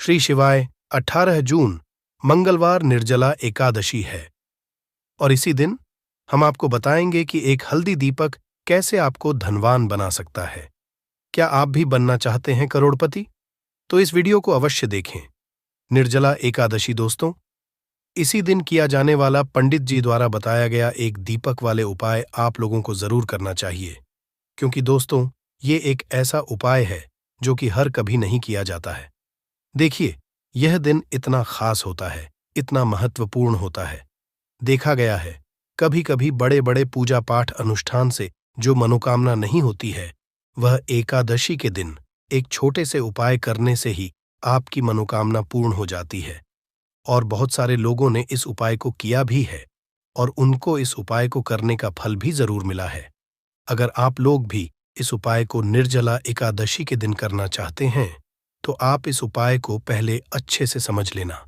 श्री शिवाय 18 जून मंगलवार निर्जला एकादशी है और इसी दिन हम आपको बताएंगे कि एक हल्दी दीपक कैसे आपको धनवान बना सकता है। क्या आप भी बनना चाहते हैं करोड़पति? तो इस वीडियो को अवश्य देखें। निर्जला एकादशी दोस्तों, इसी दिन किया जाने वाला पंडित जी द्वारा बताया गया एक दीपक वाले उपाय आप लोगों को जरूर करना चाहिए, क्योंकि दोस्तों ये एक ऐसा उपाय है जो कि हर कभी नहीं किया जाता है। देखिए, यह दिन इतना खास होता है, इतना महत्वपूर्ण होता है। देखा गया है कभी कभी बड़े बड़े पूजा पाठ अनुष्ठान से जो मनोकामना नहीं होती है, वह एकादशी के दिन एक छोटे से उपाय करने से ही आपकी मनोकामना पूर्ण हो जाती है। और बहुत सारे लोगों ने इस उपाय को किया भी है और उनको इस उपाय को करने का फल भी जरूर मिला है। अगर आप लोग भी इस उपाय को निर्जला एकादशी के दिन करना चाहते हैं तो आप इस उपाय को पहले अच्छे से समझ लेना,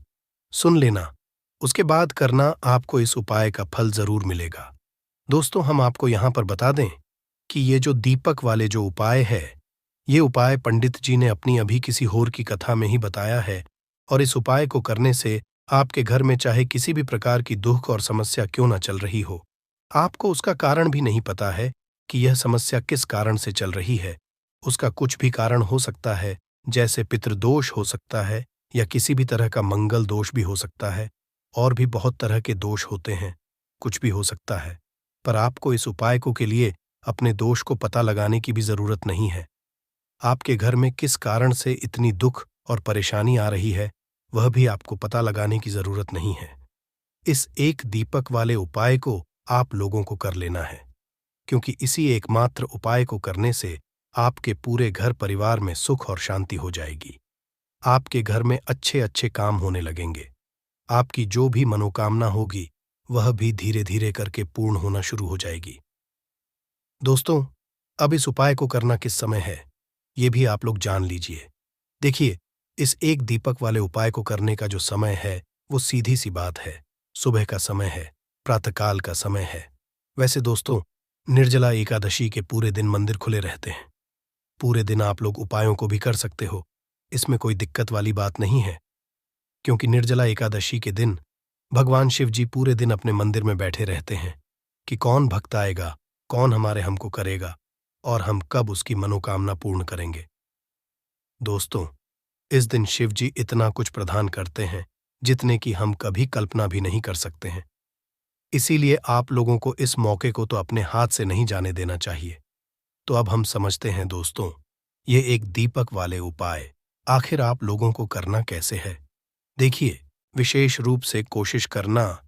सुन लेना, उसके बाद करना। आपको इस उपाय का फल जरूर मिलेगा। दोस्तों, हम आपको यहां पर बता दें कि ये जो दीपक वाले जो उपाय है, ये उपाय पंडित जी ने अपनी अभी किसी और की कथा में ही बताया है। और इस उपाय को करने से आपके घर में चाहे किसी भी प्रकार की दुख और समस्या क्यों ना चल रही हो, आपको उसका कारण भी नहीं पता है कि यह समस्या किस कारण से चल रही है। उसका कुछ भी कारण हो सकता है, जैसे पितृदोष हो सकता है या किसी भी तरह का मंगल दोष भी हो सकता है, और भी बहुत तरह के दोष होते हैं, कुछ भी हो सकता है। पर आपको इस उपाय को के लिए अपने दोष को पता लगाने की भी जरूरत नहीं है। आपके घर में किस कारण से इतनी दुख और परेशानी आ रही है, वह भी आपको पता लगाने की जरूरत नहीं है। इस एक दीपक वाले उपाय को आप लोगों को कर लेना है, क्योंकि इसी एकमात्र उपाय को करने से आपके पूरे घर परिवार में सुख और शांति हो जाएगी। आपके घर में अच्छे अच्छे काम होने लगेंगे। आपकी जो भी मनोकामना होगी वह भी धीरे धीरे करके पूर्ण होना शुरू हो जाएगी। दोस्तों, अब इस उपाय को करना किस समय है, ये भी आप लोग जान लीजिए। देखिए, इस एक दीपक वाले उपाय को करने का जो समय है वो सीधी सी बात है, सुबह का समय है, प्रातःकाल का समय है। वैसे दोस्तों, निर्जला एकादशी के पूरे दिन मंदिर खुले रहते हैं। पूरे दिन आप लोग उपायों को भी कर सकते हो, इसमें कोई दिक्कत वाली बात नहीं है, क्योंकि निर्जला एकादशी के दिन भगवान शिव जी पूरे दिन अपने मंदिर में बैठे रहते हैं कि कौन भक्त आएगा, कौन हमारे हमको करेगा और हम कब उसकी मनोकामना पूर्ण करेंगे। दोस्तों, इस दिन शिव जी इतना कुछ प्रदान करते हैं जितने की हम कभी कल्पना भी नहीं कर सकते हैं। इसीलिए आप लोगों को इस मौके को तो अपने हाथ से नहीं जाने देना चाहिए। तो अब हम समझते हैं दोस्तों, ये एक दीपक वाले उपाय आखिर आप लोगों को करना कैसे है। देखिए, विशेष रूप से कोशिश करना,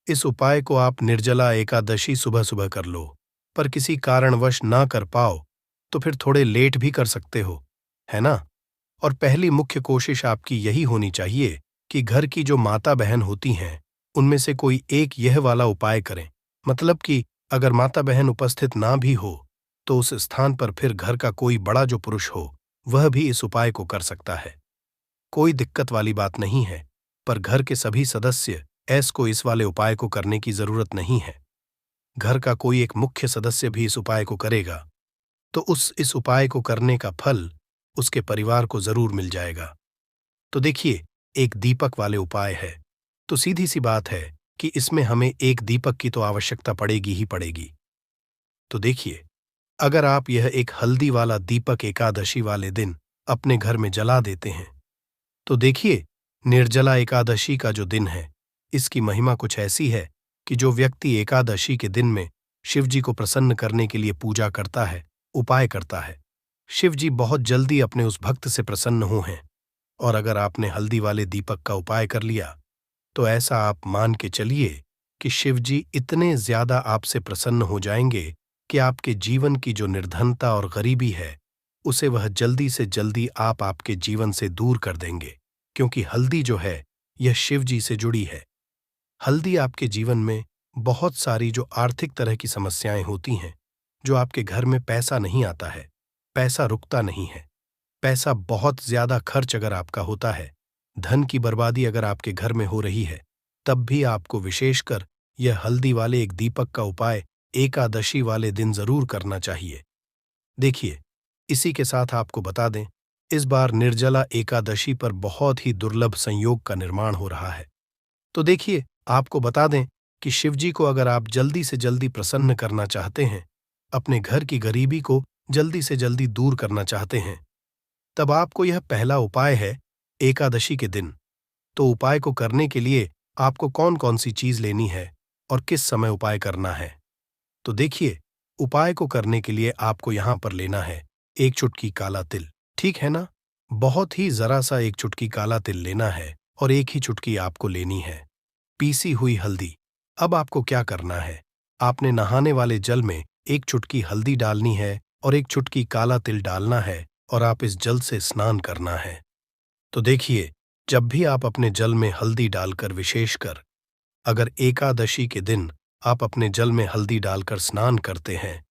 इस उपाय को आप निर्जला एकादशी सुबह सुबह कर लो, पर किसी कारणवश ना कर पाओ तो फिर थोड़े लेट भी कर सकते हो, है ना। और पहली मुख्य कोशिश आपकी यही होनी चाहिए कि घर की जो माता बहन होती हैं उनमें से कोई एक यह वाला उपाय करें। मतलब कि अगर माता बहन उपस्थित ना भी हो तो उस स्थान पर फिर घर का कोई बड़ा जो पुरुष हो वह भी इस उपाय को कर सकता है। कोई दिक्कत वाली बात नहीं है, पर घर के सभी सदस्य को इस वाले उपाय को करने की जरूरत नहीं है। घर का कोई एक मुख्य सदस्य भी इस उपाय को करेगा तो इस उपाय को करने का फल उसके परिवार को जरूर मिल जाएगा। तो देखिए, एक दीपक वाले उपाय है तो सीधी सी बात है कि इसमें हमें एक दीपक की तो आवश्यकता पड़ेगी ही पड़ेगी। तो देखिए, अगर आप यह एक हल्दी वाला दीपक एकादशी वाले दिन अपने घर में जला देते हैं तो देखिए, निर्जला एकादशी का जो दिन है इसकी महिमा कुछ ऐसी है कि जो व्यक्ति एकादशी के दिन में शिव जी को प्रसन्न करने के लिए पूजा करता है, उपाय करता है, शिव जी बहुत जल्दी अपने उस भक्त से प्रसन्न हो हैं। और अगर आपने हल्दी वाले दीपक का उपाय कर लिया तो ऐसा आप मान के चलिए कि शिव जी इतने ज्यादा आपसे प्रसन्न हो जाएंगे कि आपके जीवन की जो निर्धनता और गरीबी है उसे वह जल्दी से जल्दी आपके जीवन से दूर कर देंगे, क्योंकि हल्दी जो है यह शिव जी से जुड़ी है। हल्दी आपके जीवन में बहुत सारी जो आर्थिक तरह की समस्याएं होती हैं, जो आपके घर में पैसा नहीं आता है, पैसा रुकता नहीं है, पैसा बहुत ज्यादा खर्च अगर आपका होता है, धन की बर्बादी अगर आपके घर में हो रही है, तब भी आपको विशेषकर यह हल्दी वाले एक दीपक का उपाय एकादशी वाले दिन जरूर करना चाहिए। देखिए, इसी के साथ आपको बता दें इस बार निर्जला एकादशी पर बहुत ही दुर्लभ संयोग का निर्माण हो रहा है। तो देखिए, आपको बता दें कि शिवजी को अगर आप जल्दी से जल्दी प्रसन्न करना चाहते हैं, अपने घर की गरीबी को जल्दी से जल्दी दूर करना चाहते हैं, तब आपको यह पहला उपाय है एकादशी के दिन। तो उपाय को करने के लिए आपको कौन कौन सी चीज लेनी है और किस समय उपाय करना है। तो देखिए, उपाय को करने के लिए आपको यहां पर लेना है 1 चुटकी काला तिल। ठीक है ना? बहुत ही जरा सा 1 चुटकी काला तिल लेना है और 1 ही चुटकी आपको लेनी है पीसी हुई हल्दी। अब आपको क्या करना है, आपने नहाने वाले जल में 1 चुटकी हल्दी डालनी है और 1 चुटकी काला तिल डालना है और आप इस जल से स्नान करना है। तो देखिए, जब भी आप अपने जल में हल्दी डालकर, विशेषकर अगर एकादशी के दिन आप अपने जल में हल्दी डालकर स्नान करते हैं,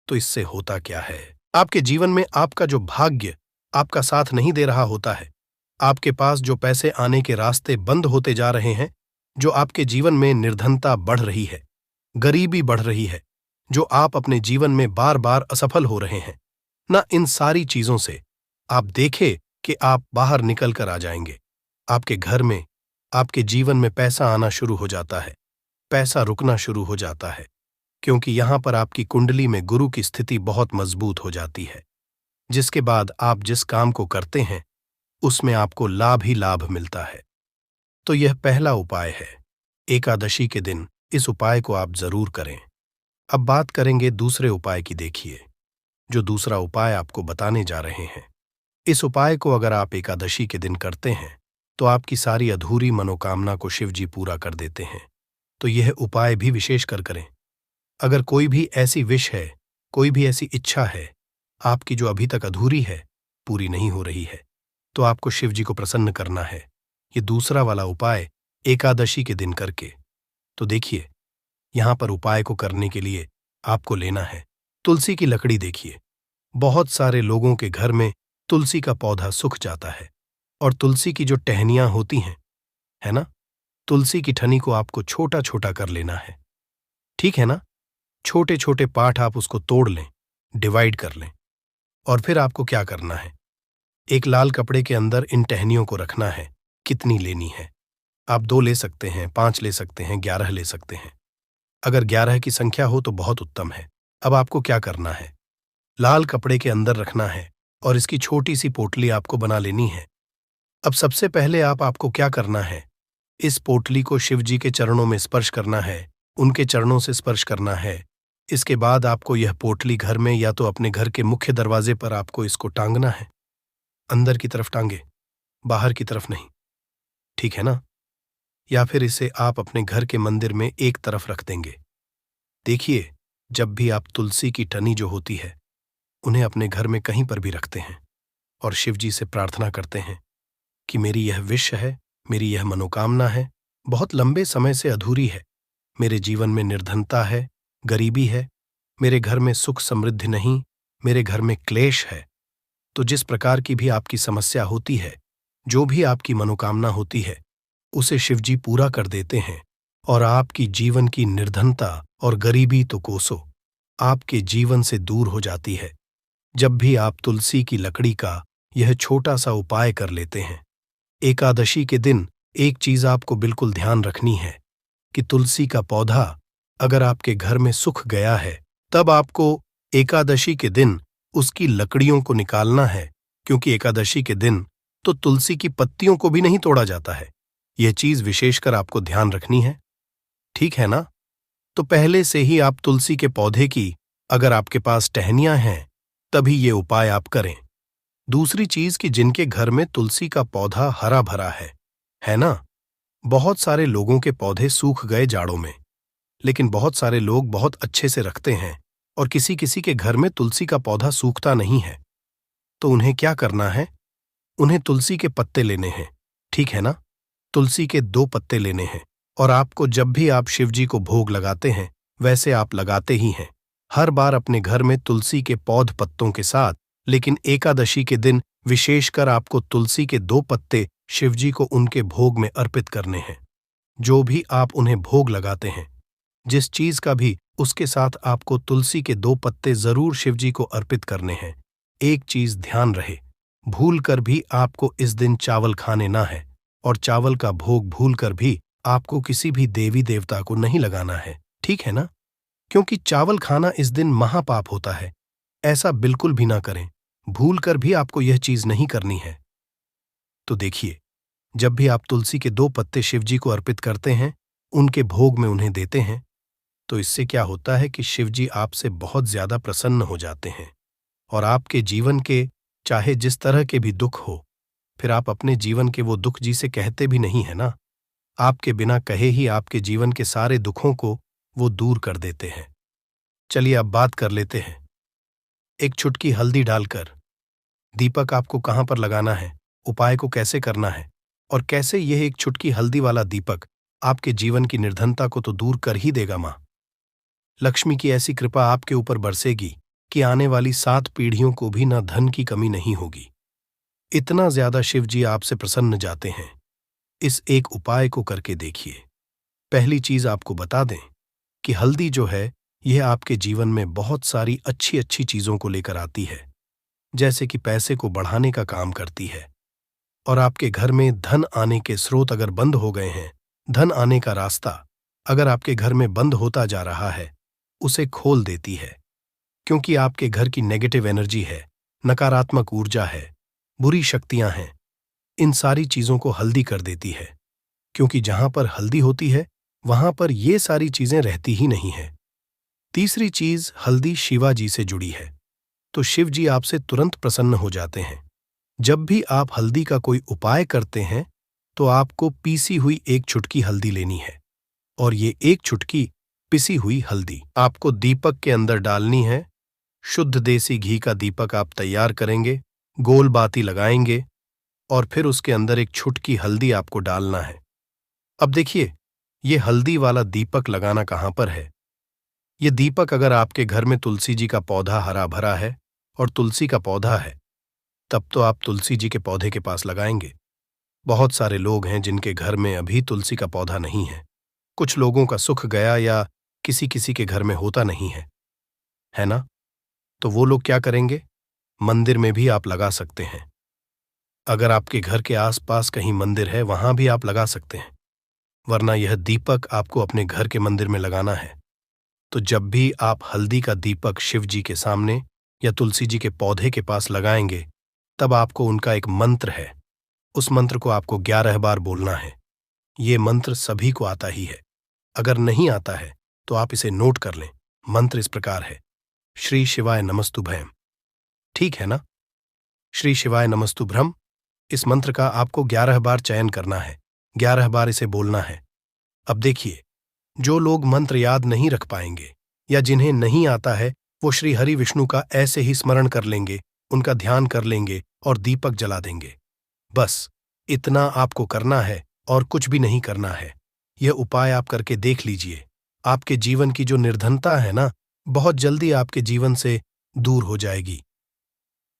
तो इससे होता क्या है, आपके जीवन में आपका जो भाग्य आपका साथ नहीं दे रहा होता है, आपके पास जो पैसे आने के रास्ते बंद होते जा रहे हैं, जो आपके जीवन में निर्धनता बढ़ रही है, गरीबी बढ़ रही है, जो आप अपने जीवन में बार बार असफल हो रहे हैं ना, इन सारी चीजों से आप देखें कि आप बाहर निकल कर आ जाएंगे। आपके घर में, आपके जीवन में पैसा आना शुरू हो जाता है, पैसा रुकना शुरू हो जाता है, क्योंकि यहां पर आपकी कुंडली में गुरु की स्थिति बहुत मजबूत हो जाती है, जिसके बाद आप जिस काम को करते हैं उसमें आपको लाभ ही लाभ मिलता है। तो यह पहला उपाय है, एकादशी के दिन इस उपाय को आप जरूर करें। अब बात करेंगे दूसरे उपाय की। देखिए, जो दूसरा उपाय आपको बताने जा रहे हैं, इस उपाय को अगर आप एकादशी के दिन करते हैं तो आपकी सारी अधूरी मनोकामना को शिवजी पूरा कर देते हैं। तो यह उपाय भी विशेष कर करें। अगर कोई भी ऐसी विश है, कोई भी ऐसी इच्छा है आपकी जो अभी तक अधूरी है, पूरी नहीं हो रही है, तो आपको शिवजी को प्रसन्न करना है ये दूसरा वाला उपाय एकादशी के दिन करके। तो देखिए, यहां पर उपाय को करने के लिए आपको लेना है तुलसी की लकड़ी। देखिए, बहुत सारे लोगों के घर में तुलसी का पौधा सूख जाता है और तुलसी की जो टहनियां होती हैं, है ना, तुलसी की ठनी को आपको छोटा छोटा कर लेना है। ठीक है ना? छोटे छोटे पार्ट आप उसको तोड़ लें, डिवाइड कर लें, और फिर आपको क्या करना है, एक लाल कपड़े के अंदर इन टहनियों को रखना है। कितनी लेनी है? आप 2 ले सकते हैं, 5 ले सकते हैं, 11 ले सकते हैं। अगर 11 की संख्या हो तो बहुत उत्तम है। अब आपको क्या करना है, लाल कपड़े के अंदर रखना है और इसकी छोटी सी पोटली आपको बना लेनी है। अब सबसे पहले आपको क्या करना है, इस पोटली को शिवजी के चरणों में स्पर्श करना है, उनके चरणों से स्पर्श करना है। इसके बाद आपको यह पोटली घर में या तो अपने घर के मुख्य दरवाजे पर आपको इसको टांगना है। अंदर की तरफ टांगे, बाहर की तरफ नहीं। ठीक है ना? या फिर इसे आप अपने घर के मंदिर में एक तरफ रख देंगे। देखिए, जब भी आप तुलसी की टनी जो होती है उन्हें अपने घर में कहीं पर भी रखते हैं और शिवजी से प्रार्थना करते हैं कि मेरी यह विश है, मेरी यह मनोकामना है, बहुत लंबे समय से अधूरी है, मेरे जीवन में निर्धनता है, गरीबी है, मेरे घर में सुख समृद्धि नहीं, मेरे घर में क्लेश है। तो जिस प्रकार की भी आपकी समस्या होती है, जो भी आपकी मनोकामना होती है, उसे शिवजी पूरा कर देते हैं और आपकी जीवन की निर्धनता और गरीबी तो कोसों आपके जीवन से दूर हो जाती है, जब भी आप तुलसी की लकड़ी का यह छोटा सा उपाय कर लेते हैं। एकादशी के दिन एक चीज आपको बिल्कुल ध्यान रखनी है कि तुलसी का पौधा अगर आपके घर में सूख गया है, तब आपको एकादशी के दिन उसकी लकड़ियों को निकालना है, क्योंकि एकादशी के दिन तो तुलसी की पत्तियों को भी नहीं तोड़ा जाता है। यह चीज विशेषकर आपको ध्यान रखनी है। ठीक है ना? तो पहले से ही आप तुलसी के पौधे की, अगर आपके पास टहनियां हैं, तभी ये उपाय आप करें। दूसरी चीज कि जिनके घर में तुलसी का पौधा हरा भरा है ना? बहुत सारे लोगों के पौधे सूख गए जाड़ों में, लेकिन बहुत सारे लोग बहुत अच्छे से रखते हैं और किसी किसी के घर में तुलसी का पौधा सूखता नहीं है। तो उन्हें क्या करना है, उन्हें तुलसी के पत्ते लेने हैं। ठीक है ना? तुलसी के 2 पत्ते लेने हैं और आपको जब भी आप शिवजी को भोग लगाते हैं वैसे आप लगाते ही हैं, हर बार अपने घर में तुलसी के पौध पत्तों के साथ, लेकिन एकादशी के दिन विशेषकर आपको तुलसी के 2 पत्ते शिवजी को उनके भोग में अर्पित करने हैं। जो भी आप उन्हें भोग लगाते हैं, जिस चीज का भी, उसके साथ आपको तुलसी के 2 पत्ते जरूर शिवजी को अर्पित करने हैं। एक चीज ध्यान रहे, भूल कर भी आपको इस दिन चावल खाने ना है, और चावल का भोग भूल कर भी आपको किसी भी देवी देवता को नहीं लगाना है, ठीक है ना? क्योंकि चावल खाना इस दिन महापाप होता है। ऐसा बिल्कुल भी ना करें। भूल कर भी आपको यह चीज नहीं करनी है। तो देखिए, जब भी आप तुलसी के 2 पत्ते शिव जी को अर्पित करते हैं, उनके भोग में उन्हें देते हैं, तो इससे क्या होता है कि शिव जी आपसे बहुत ज्यादा प्रसन्न हो जाते हैं और आपके जीवन के चाहे जिस तरह के भी दुख हो, फिर आप अपने जीवन के वो दुख जी से कहते भी नहीं है ना, आपके बिना कहे ही आपके जीवन के सारे दुखों को वो दूर कर देते हैं। चलिए अब बात कर लेते हैं। एक चुटकी हल्दी डालकर दीपक आपको कहां पर लगाना है, उपाय को कैसे करना है, और कैसे यह एक चुटकी हल्दी वाला दीपक आपके जीवन की निर्धनता को तो दूर कर ही देगा। मां लक्ष्मी की ऐसी कृपा आपके ऊपर बरसेगी कि आने वाली 7 पीढ़ियों को भी न धन की कमी नहीं होगी। इतना ज्यादा शिव जी आपसे प्रसन्न जाते हैं। इस एक उपाय को करके देखिए। पहली चीज आपको बता दें कि हल्दी जो है, यह आपके जीवन में बहुत सारी अच्छी अच्छी चीजों को लेकर आती है, जैसे कि पैसे को बढ़ाने का काम करती है, और आपके घर में धन आने के स्रोत अगर बंद हो गए हैं, धन आने का रास्ता अगर आपके घर में बंद होता जा रहा है, उसे खोल देती है। क्योंकि आपके घर की नेगेटिव एनर्जी है, नकारात्मक ऊर्जा है, बुरी शक्तियां हैं, इन सारी चीजों को हल्दी कर देती है। क्योंकि जहां पर हल्दी होती है, वहां पर ये सारी चीजें रहती ही नहीं है। तीसरी चीज, हल्दी शिवाजी से जुड़ी है, तो शिव जी आपसे तुरंत प्रसन्न हो जाते हैं। जब भी आप हल्दी का कोई उपाय करते हैं, तो आपको पीसी हुई एक चुटकी हल्दी लेनी है, और ये एक चुटकी पिसी हुई हल्दी आपको दीपक के अंदर डालनी है। शुद्ध देसी घी का दीपक आप तैयार करेंगे, गोल बाती लगाएंगे, और फिर उसके अंदर एक चुटकी हल्दी आपको डालना है। अब देखिए, ये हल्दी वाला दीपक लगाना कहां पर है। ये दीपक अगर आपके घर में तुलसी जी का पौधा हरा भरा है और तुलसी का पौधा है, तब तो आप तुलसी जी के पौधे के पास लगाएंगे। बहुत सारे लोग हैं जिनके घर में अभी तुलसी का पौधा नहीं है। कुछ लोगों का सुख गया या किसी किसी के घर में होता नहीं है ना? तो वो लोग क्या करेंगे? मंदिर में भी आप लगा सकते हैं। अगर आपके घर के आसपास कहीं मंदिर है, वहां भी आप लगा सकते हैं। वरना यह दीपक आपको अपने घर के मंदिर में लगाना है। तो जब भी आप हल्दी का दीपक शिव जी के सामने या तुलसी जी के पौधे के पास लगाएंगे, तब आपको उनका एक मंत्र है, उस मंत्र को आपको 11 बार बोलना है। ये मंत्र सभी को आता ही है। अगर नहीं आता है तो आप इसे नोट कर लें। मंत्र इस प्रकार है, श्री शिवाय नमस्तुभ्यम। ठीक है ना? श्री शिवाय नमस्तुभ्यम, इस मंत्र का आपको 11 बार चयन करना है, 11 बार इसे बोलना है। अब देखिए, जो लोग मंत्र याद नहीं रख पाएंगे या जिन्हें नहीं आता है, वो श्री हरि विष्णु का ऐसे ही स्मरण कर लेंगे, उनका ध्यान कर लेंगे और दीपक जला देंगे। बस इतना आपको करना है और कुछ भी नहीं करना है। यह उपाय आप करके देख लीजिए। आपके जीवन की जो निर्धनता है ना, बहुत जल्दी आपके जीवन से दूर हो जाएगी।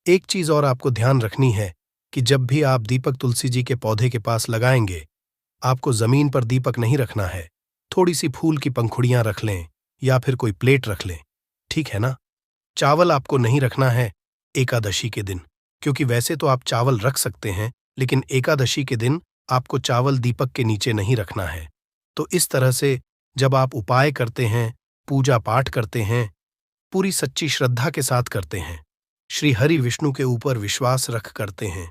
एक चीज और आपको ध्यान रखनी है कि जब भी आप दीपक तुलसी जी के पौधे के पास लगाएंगे, आपको जमीन पर दीपक नहीं रखना है। थोड़ी सी फूल की पंखुड़ियां रख लें या फिर कोई प्लेट रख लें, ठीक है ना? चावल आपको नहीं रखना है एकादशी के दिन, क्योंकि वैसे तो आप चावल रख सकते हैं, लेकिन एकादशी के दिन आपको चावल दीपक के नीचे नहीं रखना है। तो इस तरह से जब आप उपाय करते हैं, पूजा पाठ करते हैं, पूरी सच्ची श्रद्धा के साथ करते हैं, श्री हरि विष्णु के ऊपर विश्वास रख करते हैं,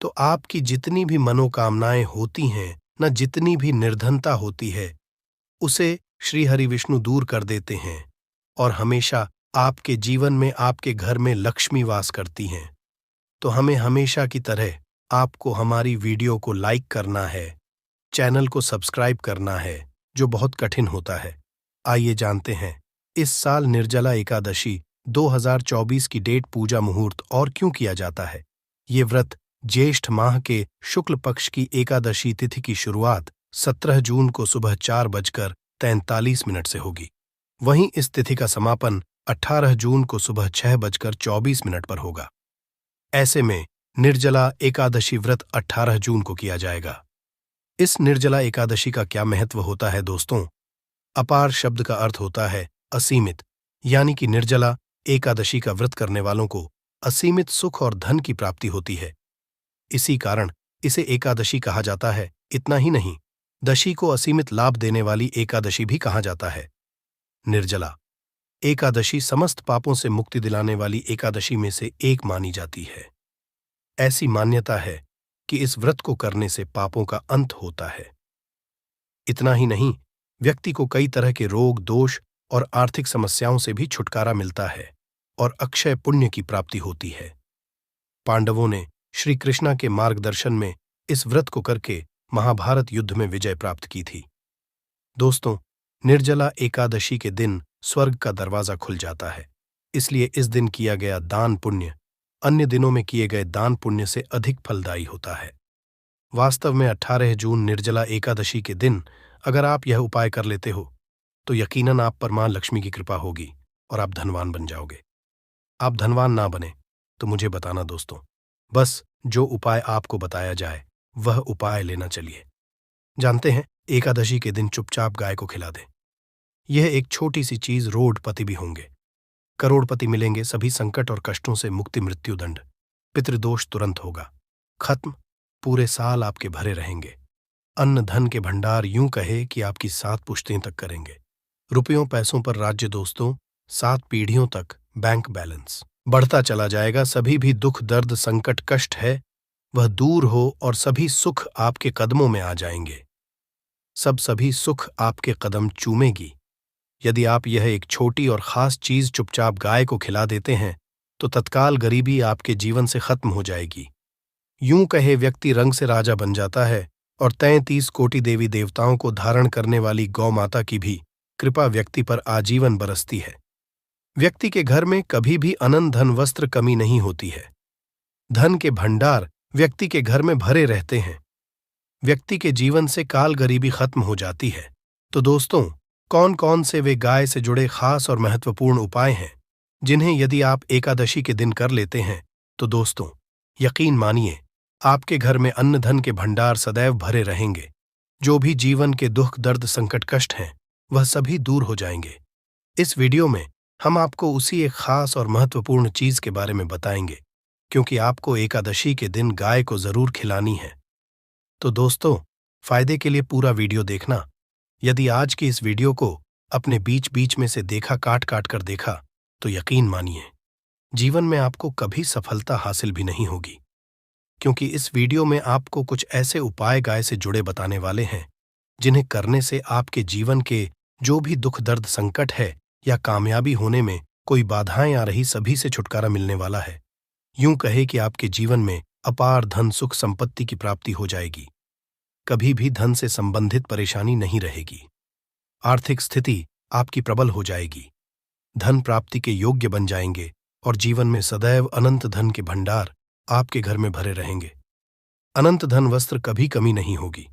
तो आपकी जितनी भी मनोकामनाएं होती हैं, न जितनी भी निर्धनता होती है, उसे श्री हरि विष्णु दूर कर देते हैं और हमेशा आपके जीवन में, आपके घर में लक्ष्मी वास करती हैं। तो हमें हमेशा की तरह आपको हमारी वीडियो को लाइक करना है, चैनल को सब्सक्राइब करना है, जो बहुत कठिन होता है। आइए जानते हैं इस साल निर्जला एकादशी 2024 की डेट, पूजा मुहूर्त और क्यों किया जाता है। ये व्रत ज्येष्ठ माह के शुक्ल पक्ष की एकादशी तिथि की शुरुआत 17 जून को सुबह 4:43 से होगी। वहीं इस तिथि का समापन 18 जून को सुबह 6:24 पर होगा। ऐसे में निर्जला एकादशी व्रत 18 जून को किया जाएगा। इस निर्जला एकादशी का क्या महत्व होता है दोस्तों? अपार शब्द का अर्थ होता है असीमित, यानी कि निर्जला एकादशी का व्रत करने वालों को असीमित सुख और धन की प्राप्ति होती है। इसी कारण इसे एकादशी कहा जाता है। इतना ही नहीं, दशी को असीमित लाभ देने वाली एकादशी भी कहा जाता है। निर्जला एकादशी समस्त पापों से मुक्ति दिलाने वाली एकादशी में से एक मानी जाती है। ऐसी मान्यता है कि इस व्रत को करने से पापों का अंत होता है। इतना ही नहीं, व्यक्ति को कई तरह के रोग, दोष और आर्थिक समस्याओं से भी छुटकारा मिलता है और अक्षय पुण्य की प्राप्ति होती है। पांडवों ने श्री कृष्णा के मार्गदर्शन में इस व्रत को करके महाभारत युद्ध में विजय प्राप्त की थी। दोस्तों, निर्जला एकादशी के दिन स्वर्ग का दरवाजा खुल जाता है। इसलिए इस दिन किया गया दान पुण्य अन्य दिनों में किए गए दान पुण्य से अधिक फलदायी होता है। वास्तव में 18 जून निर्जला एकादशी के दिन अगर आप यह उपाय कर लेते हो तो यकीनन आप पर मां लक्ष्मी की कृपा होगी और आप धनवान बन जाओगे। आप धनवान ना बने तो मुझे बताना दोस्तों, बस जो उपाय आपको बताया जाए वह उपाय लेना चलिए। जानते हैं, एकादशी के दिन चुपचाप गाय को खिला दें। यह एक छोटी सी चीज, रोडपति भी होंगे, करोड़पति मिलेंगे, सभी संकट और कष्टों से मुक्ति, मृत्युदंड, पितृदोष तुरंत होगा खत्म, पूरे साल आपके भरे रहेंगे। अन्न धन के भंडार यूं कहे कि आपकी 7 पुश्तें तक करेंगे। रुपयों पैसों पर राज्य दोस्तों, 7 पीढ़ियों तक बैंक बैलेंस बढ़ता चला जाएगा। सभी भी दुख, दर्द, संकट, कष्ट है वह दूर हो और सभी सुख आपके कदमों में आ जाएंगे। सभी सुख आपके कदम चूमेगी। यदि आप यह एक छोटी और खास चीज चुपचाप गाय को खिला देते हैं तो तत्काल गरीबी आपके जीवन से खत्म हो जाएगी। यूं कहे व्यक्ति रंग से राजा बन जाता है और 33 कोटि देवी देवताओं को धारण करने वाली गौ माता की भी कृपा व्यक्ति पर आजीवन बरसती है। व्यक्ति के घर में कभी भी अनंत धन वस्त्र कमी नहीं होती है। धन के भंडार व्यक्ति के घर में भरे रहते हैं। व्यक्ति के जीवन से काल गरीबी खत्म हो जाती है। तो दोस्तों, कौन कौन से वे गाय से जुड़े खास और महत्वपूर्ण उपाय हैं जिन्हें यदि आप एकादशी के दिन कर लेते हैं तो दोस्तों, यकीन मानिए आपके घर में अन्न धन के भंडार सदैव भरे रहेंगे। जो भी जीवन के दुख, दर्द, संकट, कष्ट हैं वह सभी दूर हो जाएंगे। इस वीडियो में हम आपको उसी एक खास और महत्वपूर्ण चीज के बारे में बताएंगे, क्योंकि आपको एकादशी के दिन गाय को जरूर खिलानी है। तो दोस्तों, फायदे के लिए पूरा वीडियो देखना। यदि आज की इस वीडियो को अपने बीच बीच में से देखा, काट काट कर देखा, तो यकीन मानिए जीवन में आपको कभी सफलता हासिल भी नहीं होगी, क्योंकि इस वीडियो में आपको कुछ ऐसे उपाय गाय से जुड़े बताने वाले हैं जिन्हें करने से आपके जीवन के जो भी दुख, दर्द, संकट है या कामयाबी होने में कोई बाधाएं आ रही, सभी से छुटकारा मिलने वाला है। यूं कहे कि आपके जीवन में अपार धन, सुख, संपत्ति की प्राप्ति हो जाएगी। कभी भी धन से संबंधित परेशानी नहीं रहेगी। आर्थिक स्थिति आपकी प्रबल हो जाएगी। धन प्राप्ति के योग्य बन जाएंगे और जीवन में सदैव अनंत धन के भंडार आपके घर में भरे रहेंगे। अनंत धन वस्त्र कभी कमी नहीं होगी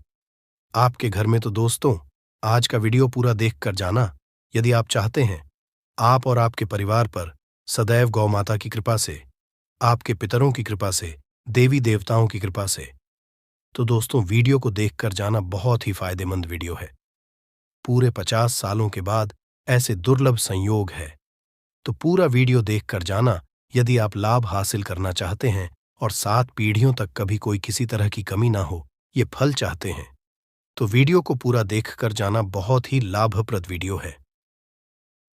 आपके घर में। तो दोस्तों, आज का वीडियो पूरा देखकर जाना। यदि आप चाहते हैं आप और आपके परिवार पर सदैव गौ माता की कृपा से, आपके पितरों की कृपा से, देवी देवताओं की कृपा से, तो दोस्तों वीडियो को देखकर जाना। बहुत ही फायदेमंद वीडियो है। पूरे 50 सालों के बाद ऐसे दुर्लभ संयोग है, तो पूरा वीडियो देखकर जाना। यदि आप लाभ हासिल करना चाहते हैं और 7 पीढ़ियों तक कभी कोई किसी तरह की कमी ना हो, ये फल चाहते हैं, तो वीडियो को पूरा देखकर जाना। बहुत ही लाभप्रद वीडियो है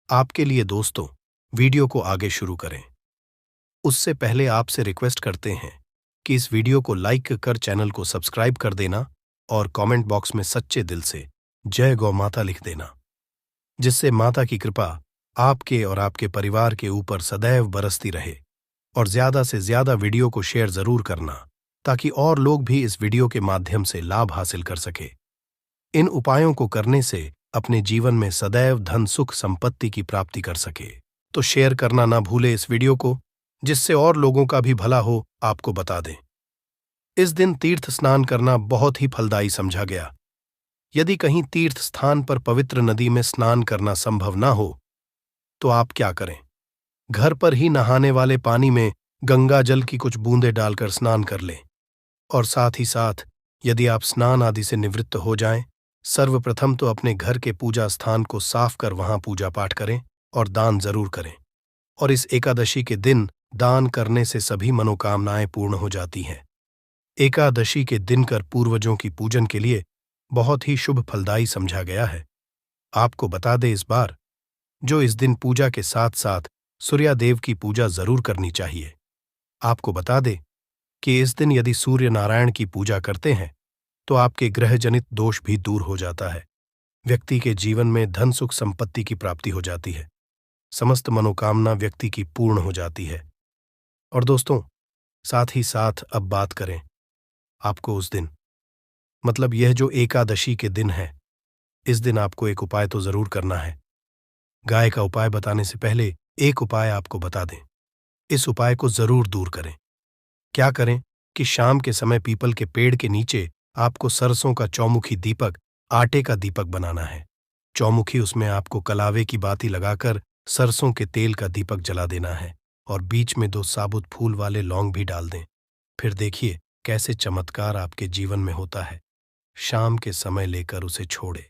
आपके लिए। दोस्तों, वीडियो को आगे शुरू करें उससे पहले आपसे रिक्वेस्ट करते हैं कि इस वीडियो को लाइक कर चैनल को सब्सक्राइब कर देना और कमेंट बॉक्स में सच्चे दिल से जय गौ माता लिख देना, जिससे माता की कृपा आपके और आपके परिवार के ऊपर सदैव बरसती रहे। और ज्यादा से ज्यादा वीडियो को शेयर जरूर करना ताकि और लोग भी इस वीडियो के माध्यम से लाभ हासिल कर सके। इन उपायों को करने से अपने जीवन में सदैव धन, सुख, संपत्ति की प्राप्ति कर सके। तो शेयर करना ना भूले इस वीडियो को, जिससे और लोगों का भी भला हो। आपको बता दें, इस दिन तीर्थ स्नान करना बहुत ही फलदायी समझा गया। यदि कहीं तीर्थ स्थान पर पवित्र नदी में स्नान करना संभव ना हो तो आप क्या करें, घर पर ही नहाने वाले पानी में गंगा जल की कुछ बूंदें डालकर स्नान कर लें। और साथ ही साथ यदि आप स्नान आदि से निवृत्त हो जाएं, सर्वप्रथम तो अपने घर के पूजा स्थान को साफ कर वहां पूजा पाठ करें और दान जरूर करें। और इस एकादशी के दिन दान करने से सभी मनोकामनाएं पूर्ण हो जाती हैं। एकादशी के दिन कर पूर्वजों की पूजन के लिए बहुत ही शुभ फलदायी समझा गया है। आपको बता दे इस बार, जो इस दिन पूजा के साथ साथ सूर्यदेव की पूजा जरूर करनी चाहिए। आपको बता दे कि इस दिन यदि सूर्य नारायण की पूजा करते हैं तो आपके ग्रह जनित दोष भी दूर हो जाता है। व्यक्ति के जीवन में धन सुख संपत्ति की प्राप्ति हो जाती है। समस्त मनोकामना व्यक्ति की पूर्ण हो जाती है। और दोस्तों, साथ ही साथ अब बात करें आपको उस दिन, मतलब यह जो एकादशी के दिन है, इस दिन आपको एक उपाय तो जरूर करना है। गाय का उपाय बताने से पहले एक उपाय आपको बता दें। इस उपाय को जरूर दूर करें। क्या करें कि शाम के समय पीपल के पेड़ के नीचे आपको सरसों का चौमुखी दीपक, आटे का दीपक बनाना है। चौमुखी, उसमें आपको कलावे की बाती लगाकर सरसों के तेल का दीपक जला देना है और बीच में 2 साबुत फूल वाले लौंग भी डाल दें। फिर देखिए कैसे चमत्कार आपके जीवन में होता है। शाम के समय लेकर उसे छोड़े।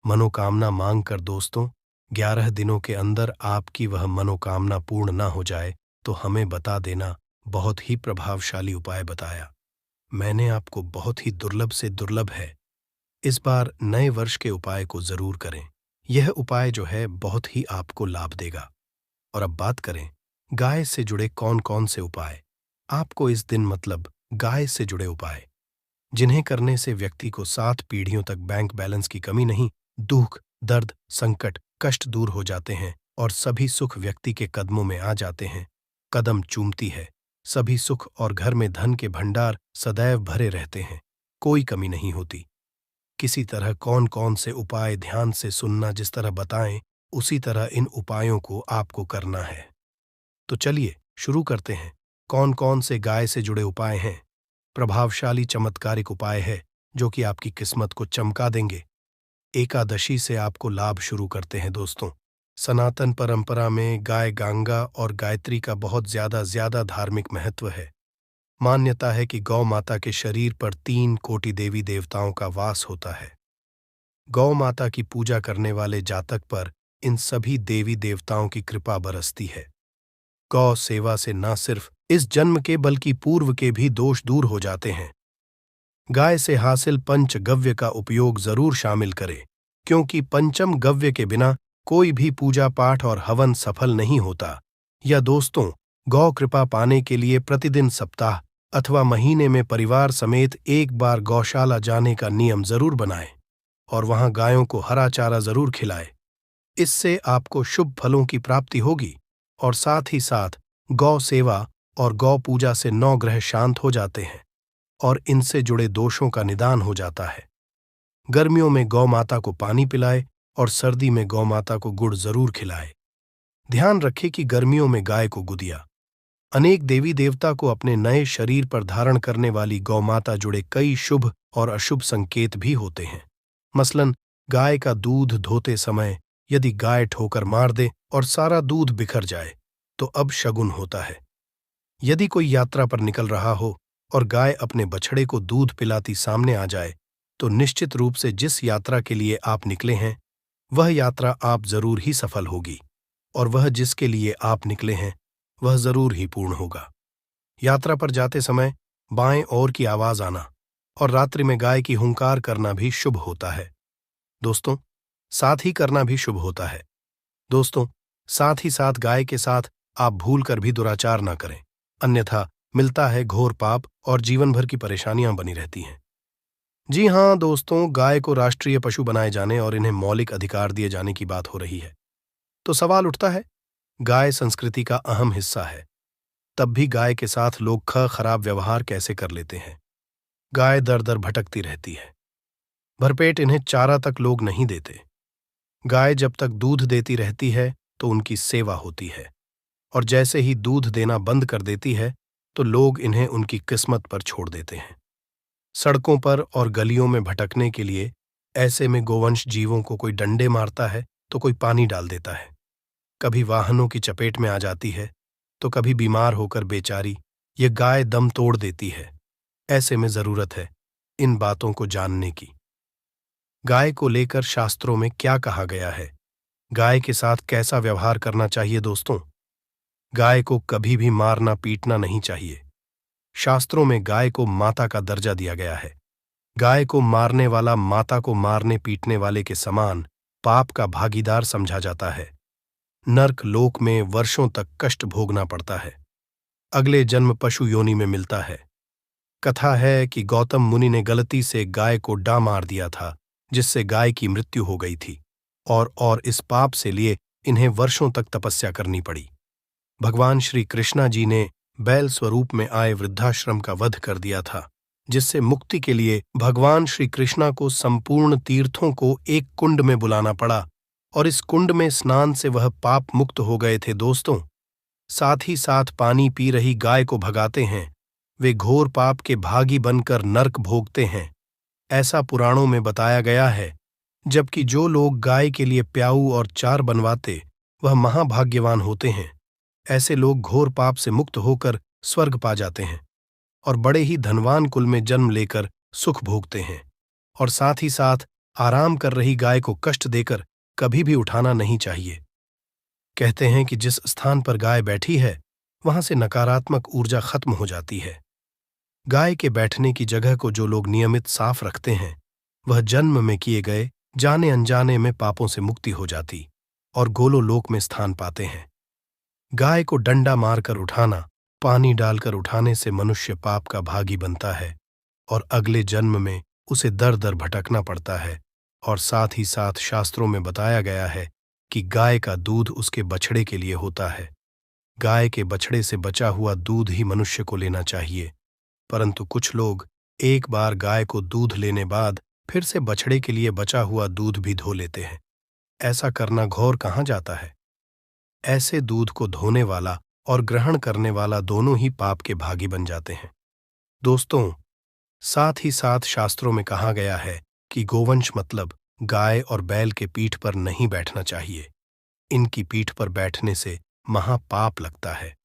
मनोकामना मांग कर दोस्तों, 11 दिनों के अंदर आपकी वह मनोकामना पूर्ण ना हो जाए तो हमें बता देना। बहुत ही प्रभावशाली उपाय बताया मैंने आपको, बहुत ही दुर्लभ से दुर्लभ है। इस बार नए वर्ष के उपाय को जरूर करें। यह उपाय जो है बहुत ही आपको लाभ देगा। और अब बात करें गाय से जुड़े कौन कौन से उपाय। आपको इस दिन, मतलब गाय से जुड़े उपाय, जिन्हें करने से व्यक्ति को 7 पीढ़ियों तक बैंक बैलेंस की कमी नहीं, दुख, दर्द, संकट, कष्ट दूर हो जाते हैं और सभी सुख व्यक्ति के कदमों में आ जाते हैं। कदम चूमती है सभी सुख और घर में धन के भंडार सदैव भरे रहते हैं, कोई कमी नहीं होती। किसी तरह कौन कौन से उपाय ध्यान से सुनना, जिस तरह बताएं उसी तरह इन उपायों को आपको करना है। तो चलिए शुरू करते हैं। कौन कौन से गाय से जुड़े उपाय हैं? प्रभावशाली चमत्कारिक उपाय है जो कि आपकी किस्मत को चमका देंगे। एकादशी से आपको लाभ शुरू करते हैं दोस्तों। सनातन परंपरा में गाय गंगा और गायत्री का बहुत ज्यादा धार्मिक महत्व है। मान्यता है कि गौ माता के शरीर पर 3 कोटि देवी देवताओं का वास होता है। गौ माता की पूजा करने वाले जातक पर इन सभी देवी देवताओं की कृपा बरसती है। गौ सेवा से न सिर्फ इस जन्म के बल्कि पूर्व के भी दोष दूर हो जाते हैं। गाय से हासिल पंच गव्य का उपयोग जरूर शामिल करें, क्योंकि पंचम गव्य के बिना कोई भी पूजा पाठ और हवन सफल नहीं होता। या दोस्तों, गौ कृपा पाने के लिए प्रतिदिन, सप्ताह अथवा महीने में परिवार समेत एक बार गौशाला जाने का नियम जरूर बनाएं और वहां गायों को हरा चारा जरूर खिलाएं। इससे आपको शुभ फलों की प्राप्ति होगी और साथ ही साथ गौ सेवा और गौ पूजा से 9 ग्रह शांत हो जाते हैं और इनसे जुड़े दोषों का निदान हो जाता है। गर्मियों में गौ माता को पानी पिलाए और सर्दी में गौ माता को गुड़ जरूर खिलाए। ध्यान रखें कि गर्मियों में गाय को गुदिया। अनेक देवी देवता को अपने नए शरीर पर धारण करने वाली गौ माता जुड़े कई शुभ और अशुभ संकेत भी होते हैं। मसलन, गाय का दूध धोते समय यदि गाय ठोकर मार दे और सारा दूध बिखर जाए तो अब शगुन होता है। यदि कोई यात्रा पर निकल रहा हो और गाय अपने बछड़े को दूध पिलाती सामने आ जाए तो निश्चित रूप से जिस यात्रा के लिए आप निकले हैं वह यात्रा आप जरूर ही सफल होगी और वह जिसके लिए आप निकले हैं वह जरूर ही पूर्ण होगा। यात्रा पर जाते समय बाएं ओर की आवाज आना और रात्रि में गाय की हुंकार करना भी शुभ होता है। दोस्तों, साथ ही करना भी शुभ होता है। दोस्तों, साथ ही साथ गाय के साथ आप भूल कर भी दुराचार ना करें, अन्यथा मिलता है घोर पाप और जीवन भर की परेशानियां बनी रहती हैं। जी हां दोस्तों, गाय को राष्ट्रीय पशु बनाए जाने और इन्हें मौलिक अधिकार दिए जाने की बात हो रही है। तो सवाल उठता है, गाय संस्कृति का अहम हिस्सा है, तब भी गाय के साथ लोग खराब व्यवहार कैसे कर लेते हैं? गाय दर दर भटकती रहती है, भरपेट इन्हें चारा तक लोग नहीं देते। गाय जब तक दूध देती रहती है तो उनकी सेवा होती है और जैसे ही दूध देना बंद कर देती है तो लोग इन्हें उनकी किस्मत पर छोड़ देते हैं। सड़कों पर और गलियों में भटकने के लिए ऐसे में गोवंश जीवों को कोई डंडे मारता है तो कोई पानी डाल देता है, कभी वाहनों की चपेट में आ जाती है तो कभी बीमार होकर बेचारी ये गाय दम तोड़ देती है। ऐसे में जरूरत है इन बातों को जानने की। गाय को लेकर शास्त्रों में क्या कहा गया है? गाय के साथ कैसा व्यवहार करना चाहिए दोस्तों? गाय को कभी भी मारना पीटना नहीं चाहिए। शास्त्रों में गाय को माता का दर्जा दिया गया है। गाय को मारने वाला माता को मारने पीटने वाले के समान पाप का भागीदार समझा जाता है। नर्क लोक में वर्षों तक कष्ट भोगना पड़ता है। अगले जन्म पशु योनि में मिलता है। कथा है कि गौतम मुनि ने गलती से गाय को डा मार दिया था, जिससे गाय की मृत्यु हो गई थी और इस पाप से लिए इन्हें वर्षों तक तपस्या करनी पड़ी। भगवान श्री कृष्णा जी ने बैल स्वरूप में आए वृद्धाश्रम का वध कर दिया था, जिससे मुक्ति के लिए भगवान श्री कृष्णा को संपूर्ण तीर्थों को एक कुंड में बुलाना पड़ा और इस कुंड में स्नान से वह पाप मुक्त हो गए थे। दोस्तों, साथ ही साथ पानी पी रही गाय को भगाते हैं, वे घोर पाप के भागी बनकर नर्क भोगते हैं, ऐसा पुराणों में बताया गया है। जबकि जो लोग गाय के लिए प्याऊ और चार बनवाते वह महाभाग्यवान होते हैं। ऐसे लोग घोर पाप से मुक्त होकर स्वर्ग पा जाते हैं और बड़े ही धनवान कुल में जन्म लेकर सुख भोगते हैं। और साथ ही साथ आराम कर रही गाय को कष्ट देकर कभी भी उठाना नहीं चाहिए। कहते हैं कि जिस स्थान पर गाय बैठी है वहां से नकारात्मक ऊर्जा खत्म हो जाती है। गाय के बैठने की जगह को जो लोग नियमित साफ रखते हैं वह जन्म में किए गए जाने अनजाने में पापों से मुक्ति हो जाती और गोलोलोक में स्थान पाते हैं। गाय को डंडा मारकर उठाना, पानी डालकर उठाने से मनुष्य पाप का भागी बनता है और अगले जन्म में उसे दर दर भटकना पड़ता है। और साथ ही साथ शास्त्रों में बताया गया है कि गाय का दूध उसके बछड़े के लिए होता है। गाय के बछड़े से बचा हुआ दूध ही मनुष्य को लेना चाहिए, परंतु कुछ लोग एक बार गाय को दूध लेने बाद फिर से बछड़े के लिए बचा हुआ दूध भी धो लेते हैं। ऐसा करना घोर कहाँ जाता है। ऐसे दूध को धोने वाला और ग्रहण करने वाला दोनों ही पाप के भागी बन जाते हैं। दोस्तों, साथ ही साथ शास्त्रों में कहा गया है कि गोवंश मतलब गाय और बैल के पीठ पर नहीं बैठना चाहिए। इनकी पीठ पर बैठने से महापाप लगता है।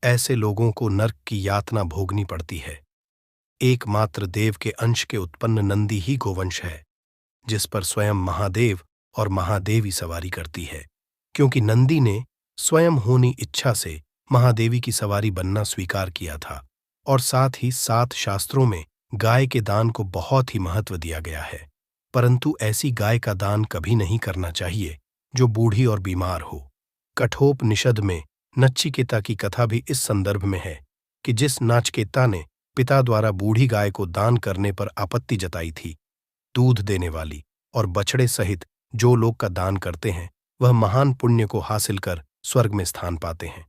ऐसे लोगों को नरक की यातना भोगनी पड़ती है। एकमात्र देव के अंश के उत्पन्न नंदी ही गोवंश है, जिस पर स्वयं महादेव और महादेवी सवारी करती है, क्योंकि नंदी ने स्वयं होनी इच्छा से महादेवी की सवारी बनना स्वीकार किया था। और साथ ही साथ शास्त्रों में गाय के दान को बहुत ही महत्व दिया गया है, परंतु ऐसी गाय का दान कभी नहीं करना चाहिए जो बूढ़ी और बीमार हो। कठोपनिषद में नचिकेता की कथा भी इस संदर्भ में है कि जिस नाचिकेता ने पिता द्वारा बूढ़ी गाय को दान करने पर आपत्ति जताई थी, दूध देने वाली और बछड़े सहित जो लोग का दान करते हैं वह महान पुण्य को हासिल कर स्वर्ग में स्थान पाते हैं।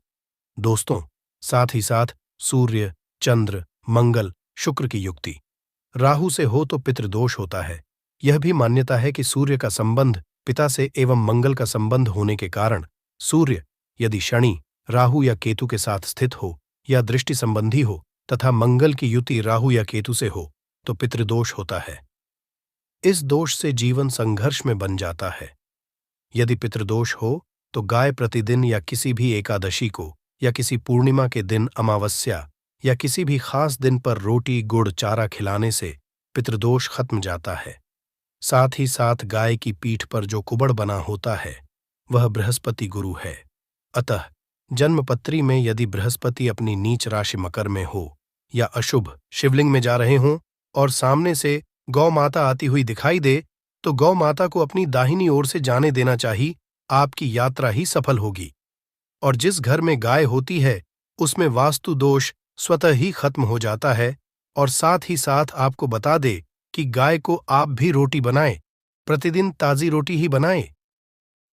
दोस्तों, साथ ही साथ सूर्य, चंद्र, मंगल, शुक्र की युक्ति राहु से हो तो पितृदोष होता है। यह भी मान्यता है कि सूर्य का संबंध पिता से एवं मंगल का संबंध होने के कारण सूर्य यदि शनि, राहु या केतु के साथ स्थित हो या दृष्टि संबंधी हो तथा मंगल की युति राहु या केतु से हो तो पितृदोष होता है। इस दोष से जीवन संघर्ष में बन जाता है। यदि पितृदोष हो तो गाय प्रतिदिन या किसी भी एकादशी को या किसी पूर्णिमा के दिन, अमावस्या या किसी भी खास दिन पर रोटी गुड़ चारा खिलाने से पितृदोष खत्म जाता है। साथ ही साथ गाय की पीठ पर जो कुबड़ बना होता है वह बृहस्पति गुरु है। अतः जन्मपत्री में यदि बृहस्पति अपनी नीच राशि मकर में हो या अशुभ शिवलिंग में जा रहे हों और सामने से गौ माता आती हुई दिखाई दे तो गौ माता को अपनी दाहिनी ओर से जाने देना चाहिए। आपकी यात्रा ही सफल होगी। और जिस घर में गाय होती है उसमें वास्तु दोष स्वतः ही खत्म हो जाता है। और साथ ही साथ आपको बता दे कि गाय को आप भी रोटी बनाएं, प्रतिदिन ताजी रोटी ही बनाएं।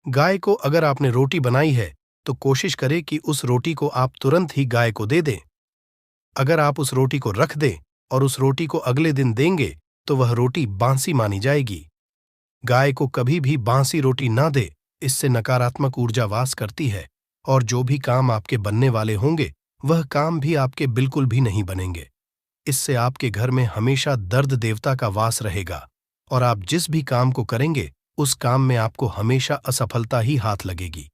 गाय को अगर आपने रोटी बनाई है तो कोशिश करें कि उस रोटी को आप तुरंत ही गाय को दे दें। अगर आप उस रोटी को रख दें और उस रोटी को अगले दिन देंगे तो वह रोटी बांसी मानी जाएगी। गाय को कभी भी बांसी रोटी ना दे, इससे नकारात्मक ऊर्जा वास करती है और जो भी काम आपके बनने वाले होंगे वह काम भी आपके बिल्कुल भी नहीं बनेंगे। इससे आपके घर में हमेशा दर्द देवता का वास रहेगा और आप जिस भी काम को करेंगे उस काम में आपको हमेशा असफलता ही हाथ लगेगी।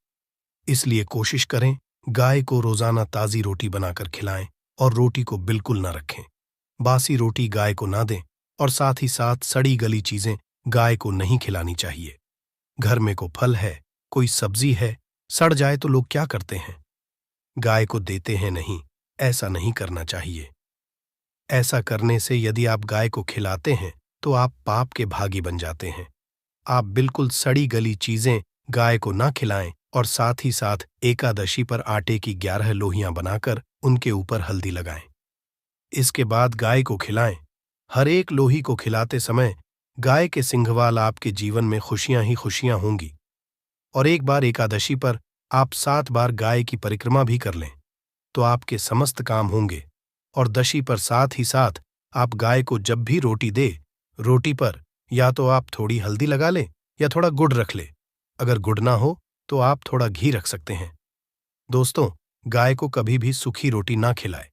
इसलिए कोशिश करें गाय को रोजाना ताजी रोटी बनाकर खिलाएं और रोटी को बिल्कुल न रखें। बासी रोटी गाय को ना दें और साथ ही साथ सड़ी गली चीजें गाय को नहीं खिलानी चाहिए। घर में कोई फल है, कोई सब्जी है, सड़ जाए तो लोग क्या करते हैं? गाय को देते हैं नहीं, ऐसा नहीं करना चाहिए। ऐसा करने से यदि आप गाय को खिलाते हैं तो आप पाप के भागी बन जाते हैं। आप बिल्कुल सड़ी गली चीजें गाय को ना खिलाएं और साथ ही साथ एकादशी पर आटे की 11 लोहियां बनाकर उनके ऊपर हल्दी लगाएं। इसके बाद गाय को खिलाएं। हर एक लोही को खिलाते समय गाय के सिंघवाल आपके जीवन में खुशियां ही खुशियां होंगी। और एक बार एकादशी पर आप 7 बार गाय की परिक्रमा भी कर लें तो आपके समस्त काम होंगे। और दशी पर साथ ही साथ आप गाय को जब भी रोटी दे, रोटी पर या तो आप थोड़ी हल्दी लगा लें या थोड़ा गुड़ रख ले। अगर गुड़ ना हो तो आप थोड़ा घी रख सकते हैं। दोस्तों, गाय को कभी भी सूखी रोटी ना खिलाए।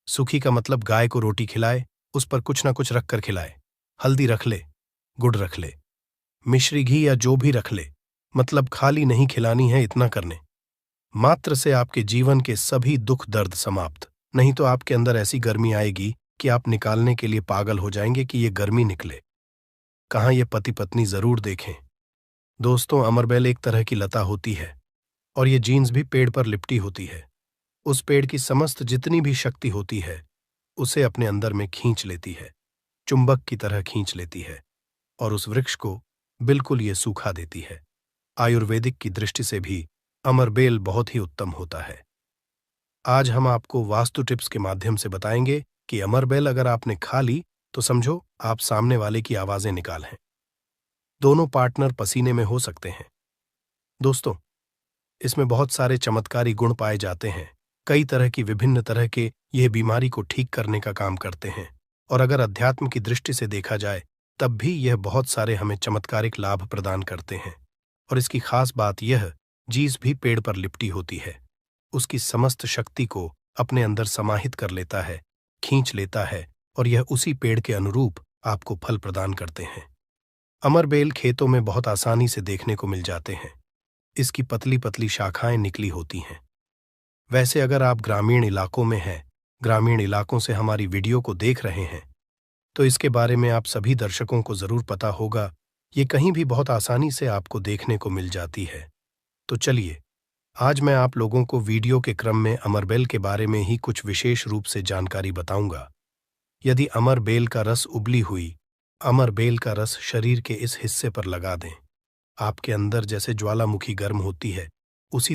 सूखी का मतलब गाय को रोटी खिलाए, उस पर कुछ ना कुछ रखकर खिलाए। हल्दी रख ले, गुड़ रख ले, मिश्री घी या जो भी रख ले, मतलब खाली नहीं खिलानी है। इतना करने मात्र से आपके जीवन के सभी दुख दर्द समाप्त। नहीं तो आपके अंदर ऐसी गर्मी आएगी कि आप निकालने के लिए पागल हो जाएंगे कि ये गर्मी निकले। कहाँ ये पति पत्नी जरूर देखें। दोस्तों, अमरबेल एक तरह की लता होती है और ये जीन्स भी पेड़ पर लिपटी होती है। उस पेड़ की समस्त जितनी भी शक्ति होती है उसे अपने अंदर में खींच लेती है, चुंबक की तरह खींच लेती है और उस वृक्ष को बिल्कुल ये सूखा देती है। आयुर्वेदिक की दृष्टि से भी अमरबेल बहुत ही उत्तम होता है। आज हम आपको वास्तु टिप्स के माध्यम से बताएंगे कि अमरबेल अगर आपने खा ली तो समझो आप सामने वाले की आवाजें निकाल हैं। दोनों पार्टनर पसीने में हो सकते हैं। दोस्तों, इसमें बहुत सारे चमत्कारी गुण पाए जाते हैं। कई तरह की विभिन्न तरह के यह बीमारी को ठीक करने का काम करते हैं। और अगर अध्यात्म की दृष्टि से देखा जाए तब भी यह बहुत सारे हमें चमत्कारिक लाभ प्रदान करते हैं। और इसकी खास बात यह, जीस भी पेड़ पर लिपटी होती है, उसकी समस्त शक्ति को अपने अंदर समाहित कर लेता है, खींच लेता है और यह उसी पेड़ के अनुरूप आपको फल प्रदान करते हैं। अमरबेल खेतों में बहुत आसानी से देखने को मिल जाते हैं। इसकी पतली पतली शाखाएं निकली होती हैं। वैसे अगर आप ग्रामीण इलाकों में हैं, ग्रामीण इलाकों से हमारी वीडियो को देख रहे हैं, तो इसके बारे में आप सभी दर्शकों को जरूर पता होगा। ये कहीं भी बहुत आसानी से आपको देखने को मिल जाती है। तो चलिए, आज मैं आप लोगों को वीडियो के क्रम में अमरबेल के बारे में ही कुछ विशेष रूप से जानकारी बताऊंगा। यदि अमरबेल का रस उबली हुई अमरबेल का रस शरीर के इस हिस्से पर लगा दें, आपके अंदर जैसे ज्वालामुखी गर्म होती है, उसी